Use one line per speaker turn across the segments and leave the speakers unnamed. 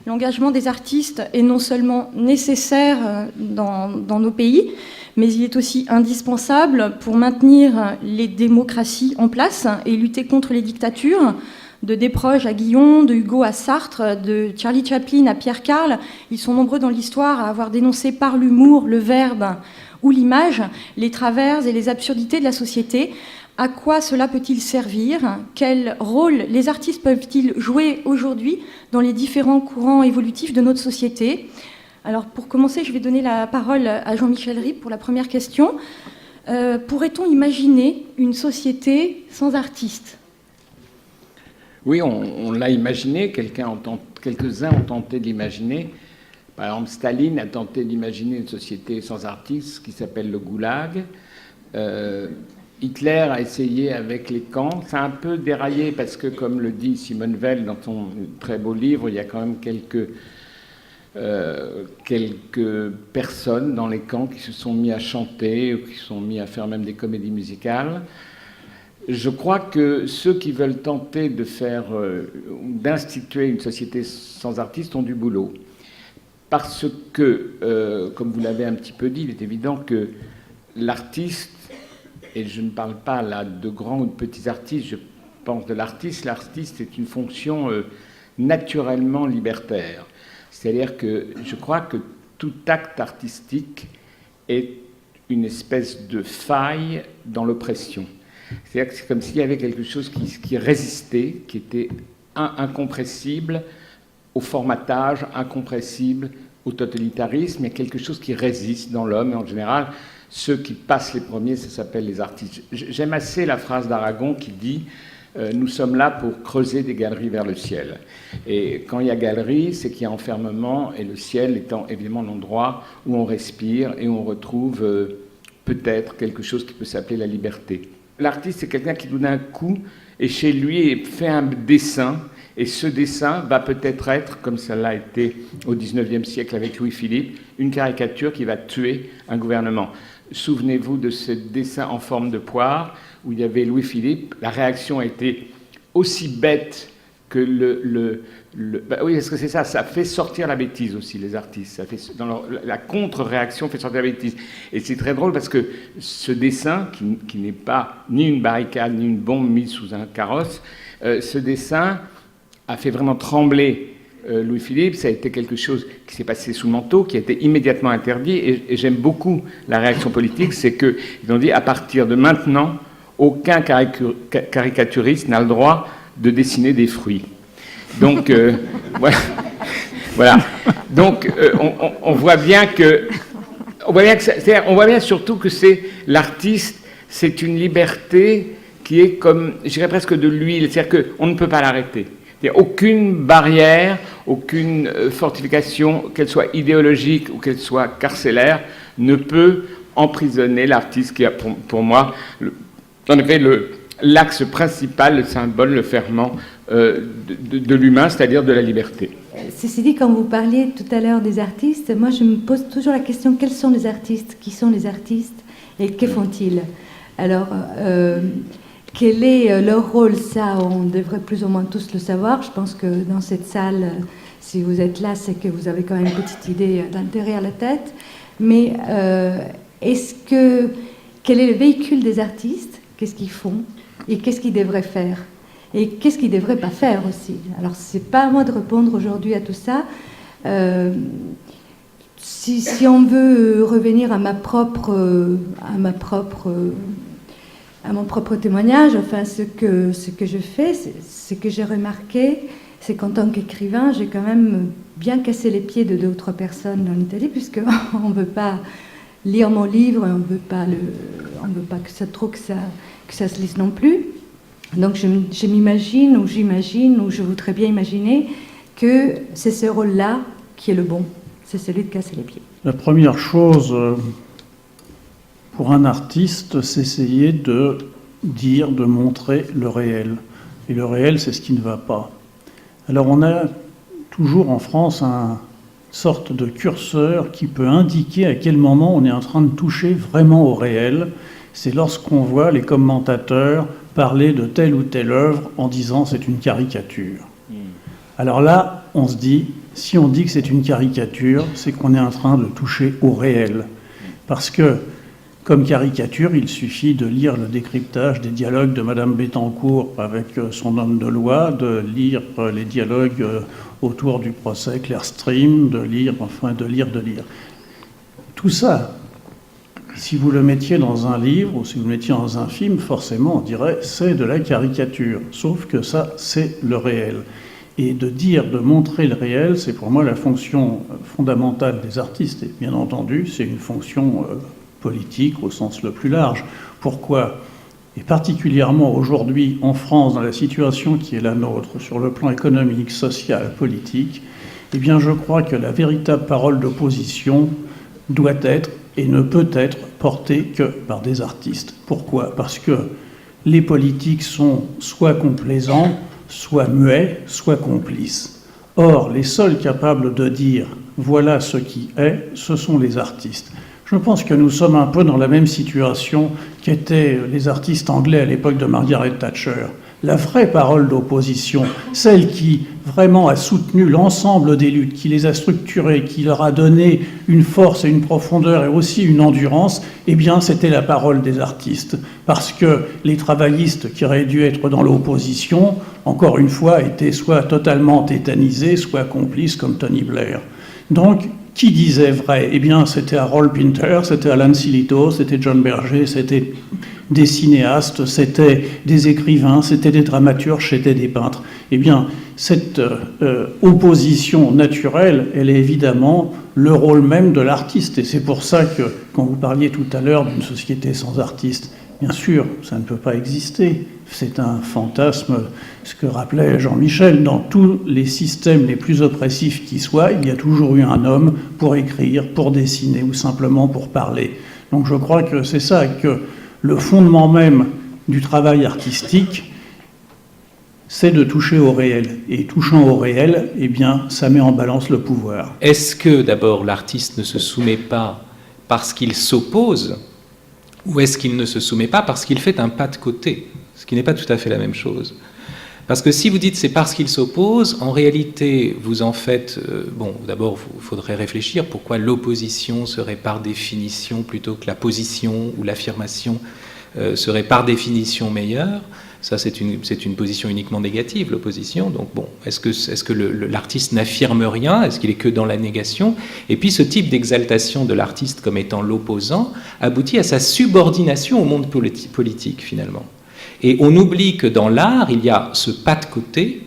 L'engagement des artistes est non seulement nécessaire dans nos pays, mais il est aussi indispensable pour maintenir les démocraties en place et lutter contre les dictatures. De Desproges à Guillon, de Hugo à Sartre, de Charlie Chaplin à Pierre Carl, ils sont nombreux dans l'histoire à avoir dénoncé par l'humour, le verbe ou l'image les travers et les absurdités de la société. À quoi cela peut-il servir? Quel rôle les artistes peuvent-ils jouer aujourd'hui dans les différents courants évolutifs de notre société? Alors pour commencer, je vais donner la parole à Jean-Michel Ribes pour la première question. Pourrait-on imaginer une société sans artistes?
Oui, on l'a imaginé, quelques-uns ont tenté de l'imaginer. Par exemple, Staline a tenté d'imaginer une société sans artistes qui s'appelle le Goulag. Hitler a essayé avec les camps. Ça a un peu déraillé parce que, comme le dit Simone Weil dans son très beau livre, il y a quand même quelques personnes dans les camps qui se sont mis à chanter ou qui se sont mis à faire même des comédies musicales. Je crois que ceux qui veulent tenter d'instituer une société sans artistes ont du boulot. Parce que, comme vous l'avez un petit peu dit, il est évident que l'artiste, et je ne parle pas là de grands ou de petits artistes, je pense de l'artiste. L'artiste est une fonction naturellement libertaire. C'est-à-dire que je crois que tout acte artistique est une espèce de faille dans l'oppression. C'est-à-dire que c'est comme s'il y avait quelque chose qui résistait, qui était incompressible au formatage, incompressible au totalitarisme. Il y a quelque chose qui résiste dans l'homme, et en général, ceux qui passent les premiers, ça s'appelle les artistes. J'aime assez la phrase d'Aragon qui dit « Nous sommes là pour creuser des galeries vers le ciel ». Et quand il y a galerie, c'est qu'il y a enfermement, et le ciel étant évidemment l'endroit où on respire et où on retrouve peut-être quelque chose qui peut s'appeler la liberté. L'artiste, c'est quelqu'un qui, tout d'un coup, est chez lui et fait un dessin. Et ce dessin va peut-être être, comme ça l'a été au XIXe siècle avec Louis-Philippe, une caricature qui va tuer un gouvernement. Souvenez-vous de ce dessin en forme de poire où il y avait Louis-Philippe. La réaction a été aussi bête que oui, parce que c'est ça, ça fait sortir la bêtise aussi, les artistes. Ça fait, la contre-réaction fait sortir la bêtise. Et c'est très drôle parce que ce dessin, qui n'est pas ni une barricade, ni une bombe mise sous un carrosse, ce dessin a fait vraiment trembler Louis-Philippe. Ça a été quelque chose qui s'est passé sous le manteau, qui a été immédiatement interdit. Et j'aime beaucoup la réaction politique, c'est qu'ils ont dit, à partir de maintenant, aucun caricaturiste n'a le droit de dessiner des fruits. Donc, voilà. Donc, on voit bien que... On voit bien surtout que c'est l'artiste, c'est une liberté qui est comme, je dirais presque de l'huile. C'est-à-dire qu'on ne peut pas l'arrêter. Il n'y a aucune barrière, aucune fortification, qu'elle soit idéologique ou qu'elle soit carcélaire, ne peut emprisonner l'artiste qui a, pour moi, en effet, l'axe principal, le symbole, le ferment de l'humain, c'est-à-dire de la liberté.
Ceci dit, quand vous parliez tout à l'heure des artistes, moi je me pose toujours la question, quels sont les artistes? Qui sont les artistes? Et que font-ils? Alors, quel est leur rôle? Ça, on devrait plus ou moins tous le savoir. Je pense que dans cette salle, si vous êtes là, c'est que vous avez quand même une petite idée derrière la tête. Mais quel est le véhicule des artistes? Qu'est-ce qu'ils font? Et qu'est-ce qu'ils devraient faire? Et qu'est-ce qu'ils ne devraient pas faire aussi? Alors, ce n'est pas à moi de répondre aujourd'hui à tout ça. Si on veut revenir à mon propre témoignage, enfin, ce que je fais, ce que j'ai remarqué, c'est qu'en tant qu'écrivain, j'ai quand même bien cassé les pieds de 2 ou 3 personnes en Italie, puisqu'on ne veut pas lire mon livre, on ne veut pas que ça se lise non plus. Donc je m'imagine, ou j'imagine, ou je voudrais bien imaginer que c'est ce rôle-là qui est le bon, c'est celui de casser les pieds.
La première chose pour un artiste, c'est essayer de dire, de montrer le réel. Et le réel, c'est ce qui ne va pas. Alors on a toujours en France une sorte de curseur qui peut indiquer à quel moment on est en train de toucher vraiment au réel. C'est lorsqu'on voit les commentateurs parler de telle ou telle œuvre en disant c'est une caricature. Alors là, on se dit, Si on dit que c'est une caricature, c'est qu'on est en train de toucher au réel. Parce que, comme caricature, il suffit de lire le décryptage des dialogues de Madame Bettencourt avec son homme de loi, de lire les dialogues autour du procès Clearstream, de lire. Tout ça, si vous le mettiez dans un livre ou si vous le mettiez dans un film, forcément, on dirait c'est de la caricature. Sauf que ça, c'est le réel. Et de montrer le réel, c'est pour moi la fonction fondamentale des artistes. Et bien entendu, c'est une fonction politique au sens le plus large. Pourquoi ? Et particulièrement aujourd'hui, en France, dans la situation qui est la nôtre, sur le plan économique, social, politique, eh bien je crois que la véritable parole d'opposition doit être et ne peut être portée que par des artistes. Pourquoi ? Parce que les politiques sont soit complaisants, soit muets, soit complices. Or, les seuls capables de dire « voilà ce qui est », ce sont les artistes. Je pense que nous sommes un peu dans la même situation qu'étaient les artistes anglais à l'époque de Margaret Thatcher. La vraie parole d'opposition, celle qui vraiment a soutenu l'ensemble des luttes, qui les a structurées, qui leur a donné une force et une profondeur et aussi une endurance, eh bien c'était la parole des artistes. Parce que les travaillistes qui auraient dû être dans l'opposition, encore une fois, étaient soit totalement tétanisés, soit complices comme Tony Blair. Donc, qui disait vrai ? Eh bien, c'était Harold Pinter, c'était Alan Sillitoe, c'était John Berger, c'était des cinéastes, c'était des écrivains, c'était des dramaturges, c'était des peintres. Eh bien, cette opposition naturelle, elle est évidemment le rôle même de l'artiste. Et c'est pour ça que, quand vous parliez tout à l'heure d'une société sans artistes, bien sûr, ça ne peut pas exister. C'est un fantasme, ce que rappelait Jean-Michel. Dans tous les systèmes les plus oppressifs qui soient, il y a toujours eu un homme pour écrire, pour dessiner ou simplement pour parler. Donc je crois que c'est ça, que le fondement même du travail artistique, c'est de toucher au réel. Et touchant au réel, eh bien, ça met en balance le pouvoir.
Est-ce que, d'abord, l'artiste ne se soumet pas parce qu'il s'oppose, ou est-ce qu'il ne se soumet pas parce qu'il fait un pas de côté ? Ce qui n'est pas tout à fait la même chose. Parce que si vous dites c'est parce qu'il s'oppose, en réalité, vous en faites... d'abord, il faudrait réfléchir pourquoi l'opposition serait par définition, plutôt que la position ou l'affirmation, serait par définition meilleure. Ça, c'est une position uniquement négative, l'opposition. Donc, est-ce que l'artiste n'affirme rien ? Est-ce qu'il est que dans la négation ? Et puis, ce type d'exaltation de l'artiste comme étant l'opposant aboutit à sa subordination au monde politique, finalement. Et on oublie que dans l'art, il y a ce pas de côté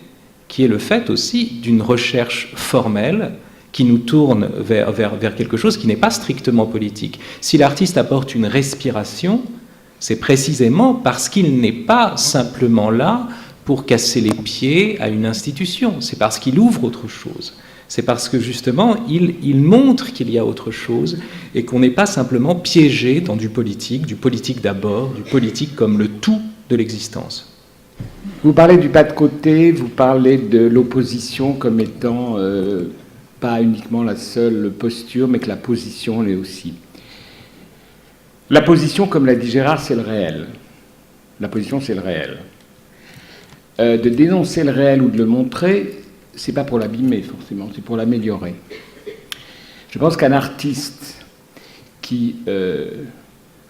qui est le fait aussi d'une recherche formelle qui nous tourne vers quelque chose qui n'est pas strictement politique. Si l'artiste apporte une respiration, c'est précisément parce qu'il n'est pas simplement là pour casser les pieds à une institution. C'est parce qu'il ouvre autre chose. C'est parce que justement, il montre qu'il y a autre chose et qu'on n'est pas simplement piégé dans du politique d'abord, du politique comme le tout de l'existence.
Vous parlez du pas de côté, vous parlez de l'opposition comme étant pas uniquement la seule posture, mais que la position l'est aussi. La position, comme l'a dit Gérard, c'est le réel. La position, c'est le réel. De dénoncer le réel ou de le montrer, c'est pas pour l'abîmer forcément, c'est pour l'améliorer. Je pense qu'un artiste qui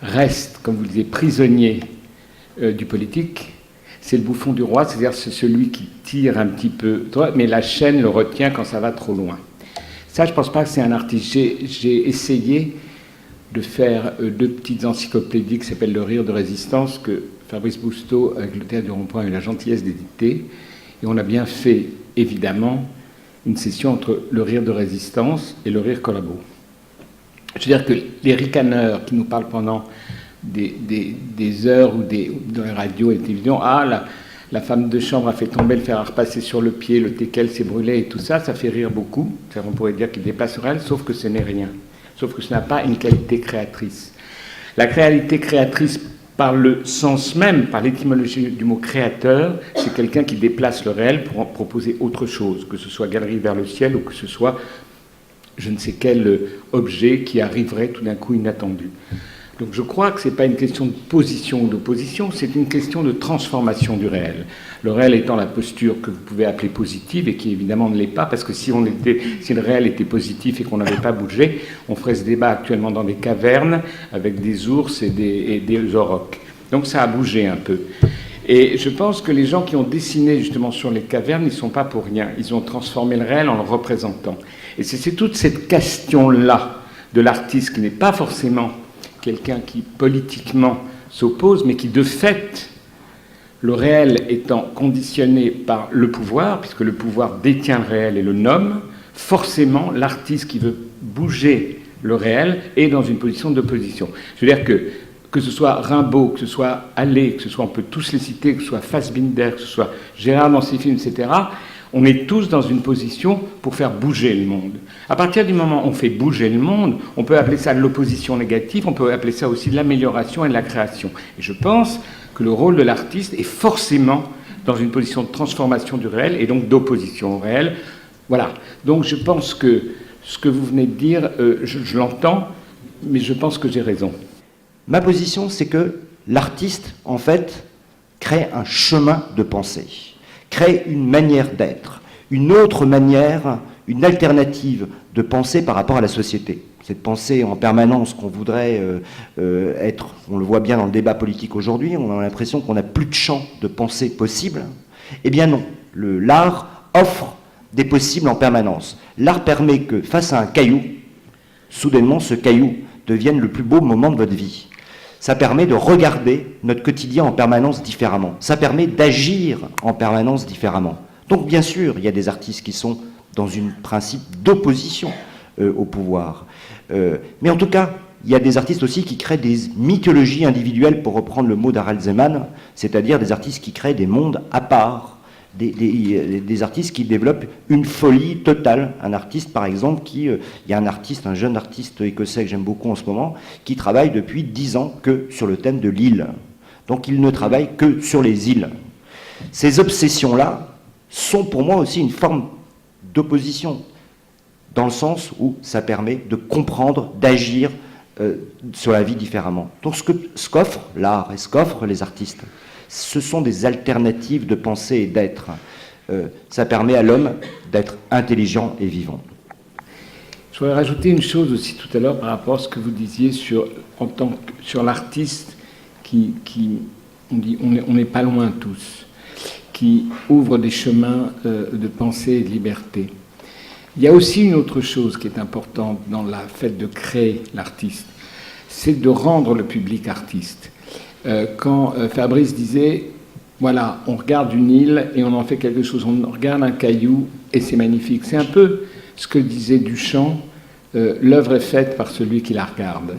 reste, comme vous le disiez, prisonnier du politique, c'est le bouffon du roi, c'est-à-dire c'est celui qui tire un petit peu, mais la chaîne le retient quand ça va trop loin. Ça, je ne pense pas que c'est un artiste. J'ai essayé de faire 2 petites encyclopédies qui s'appellent Le Rire de Résistance, que Fabrice Bousteau, avec le Théâtre du Rond-Point, a eu la gentillesse d'éditer. Et on a bien fait, évidemment, une session entre le rire de Résistance et le rire collabo. Je veux dire que les ricaneurs qui nous parlent pendant des heures ou dans les radios et les télévisions, la femme de chambre a fait tomber le fer à repasser sur le pied, le teckel s'est brûlé et tout ça, ça fait rire beaucoup. On pourrait dire qu'il dépasse le réel, sauf que ce n'est rien. Sauf que ce n'a pas une qualité créatrice. La qualité créatrice, par le sens même, par l'étymologie du mot créateur, c'est quelqu'un qui déplace le réel pour en proposer autre chose, que ce soit Galerie vers le ciel ou que ce soit je ne sais quel objet qui arriverait tout d'un coup inattendu. Donc je crois que ce n'est pas une question de position ou d'opposition, c'est une question de transformation du réel. Le réel étant la posture que vous pouvez appeler positive et qui évidemment ne l'est pas, parce que si le réel était positif et qu'on n'avait pas bougé, on ferait ce débat actuellement dans des cavernes avec des ours et des aurochs. Donc ça a bougé un peu. Et je pense que les gens qui ont dessiné justement sur les cavernes, ils ne sont pas pour rien. Ils ont transformé le réel en le représentant. Et c'est toute cette question-là de l'artiste qui n'est pas forcément quelqu'un qui politiquement s'oppose, mais qui de fait, le réel étant conditionné par le pouvoir, puisque le pouvoir détient le réel et le nomme, forcément l'artiste qui veut bouger le réel est dans une position d'opposition. Je veux dire que ce soit Rimbaud, que ce soit Allais, que ce soit, on peut tous les citer, que ce soit Fassbinder, que ce soit Gérard dans ses films, etc., on est tous dans une position pour faire bouger le monde. À partir du moment où on fait bouger le monde, on peut appeler ça de l'opposition négative, on peut appeler ça aussi de l'amélioration et de la création. Et je pense que le rôle de l'artiste est forcément dans une position de transformation du réel et donc d'opposition au réel. Voilà. Donc je pense que ce que vous venez de dire, je l'entends, mais je pense que j'ai raison.
Ma position, c'est que l'artiste, en fait, crée un chemin de pensée, crée une manière d'être, une autre manière, une alternative de penser par rapport à la société. Cette pensée en permanence qu'on voudrait être, on le voit bien dans le débat politique aujourd'hui, on a l'impression qu'on n'a plus de champ de pensée possible. Eh bien non, l'art offre des possibles en permanence. L'art permet que, face à un caillou, soudainement ce caillou devienne le plus beau moment de votre vie. Ça permet de regarder notre quotidien en permanence différemment. Ça permet d'agir en permanence différemment. Donc bien sûr, il y a des artistes qui sont dans un principe d'opposition au pouvoir. Mais en tout cas, il y a des artistes aussi qui créent des mythologies individuelles, pour reprendre le mot d'Harald Zeman, c'est-à-dire des artistes qui créent des mondes à part, des artistes qui développent une folie totale. Un artiste, par exemple, il y a un jeune artiste écossais que j'aime beaucoup en ce moment, qui travaille depuis 10 ans que sur le thème de l'île. Donc il ne travaille que sur les îles. Ces obsessions-là sont pour moi aussi une forme d'opposition, dans le sens où ça permet de comprendre, d'agir sur la vie différemment. Donc ce qu'offre l'art et ce qu'offrent les artistes, ce sont des alternatives de pensée et d'être. Ça permet à l'homme d'être intelligent et vivant.
Je voudrais rajouter une chose aussi tout à l'heure par rapport à ce que vous disiez sur l'artiste on dit on n'est pas loin tous, qui ouvre des chemins de pensée et de liberté. Il y a aussi une autre chose qui est importante dans le fait de créer l'artiste, c'est de rendre le public artiste. Quand Fabrice disait, voilà, on regarde une île et on en fait quelque chose, on regarde un caillou et c'est magnifique. C'est un peu ce que disait Duchamp, l'œuvre est faite par celui qui la regarde.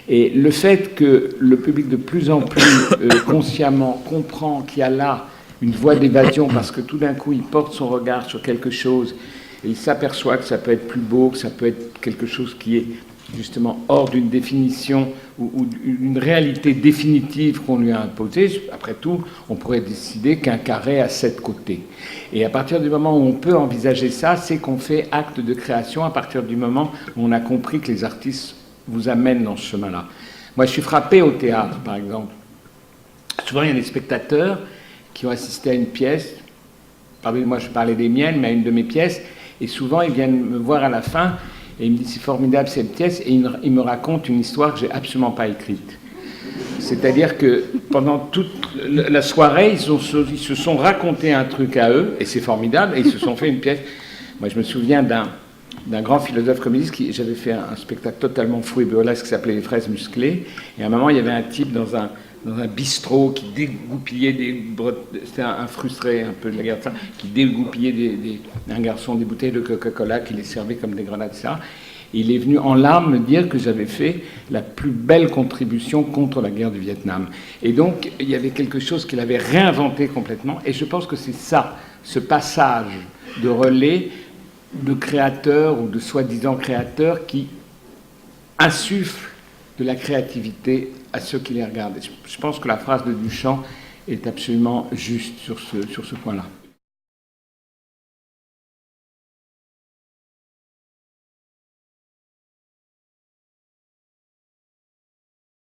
Et le fait que le public de plus en plus consciemment comprend qu'il y a là une voie d'évasion parce que tout d'un coup il porte son regard sur quelque chose et il s'aperçoit que ça peut être plus beau, que ça peut être quelque chose qui est justement hors d'une définition ou d'une réalité définitive qu'on lui a imposée. Après tout, on pourrait décider qu'un carré a 7 côtés. Et à partir du moment où on peut envisager ça, c'est qu'on fait acte de création, à partir du moment où on a compris que les artistes vous amènent dans ce chemin-là. Moi, je suis frappé au théâtre, par exemple. Souvent, il y a des spectateurs qui ont assisté à une pièce. Moi, je parlais des miennes, mais à une de mes pièces. Et souvent, ils viennent me voir à la fin et ils me disent c'est formidable cette pièce, et ils me racontent une histoire que j'ai absolument pas écrite. C'est-à-dire que pendant toute la soirée, ils se sont racontés un truc à eux, et c'est formidable, et ils se sont fait une pièce. Moi, je me souviens d'un grand philosophe communiste j'avais fait un spectacle totalement fou et burlesque qui s'appelait Les Fraises musclées, et à un moment, il y avait un type dans un bistrot qui dégoupillait c'était un frustré un peu de la guerre de ça, qui dégoupillait un garçon des bouteilles de Coca-Cola, qui les servait comme des grenades, ça. Et il est venu en larmes me dire que j'avais fait la plus belle contribution contre la guerre du Vietnam. Et donc, il y avait quelque chose qu'il avait réinventé complètement, et je pense que c'est ça, ce passage de relais de créateurs ou de soi-disant créateurs qui insufflent de la créativité à ceux qui les regardent. Je pense que la phrase de Duchamp est absolument juste sur ce point-là.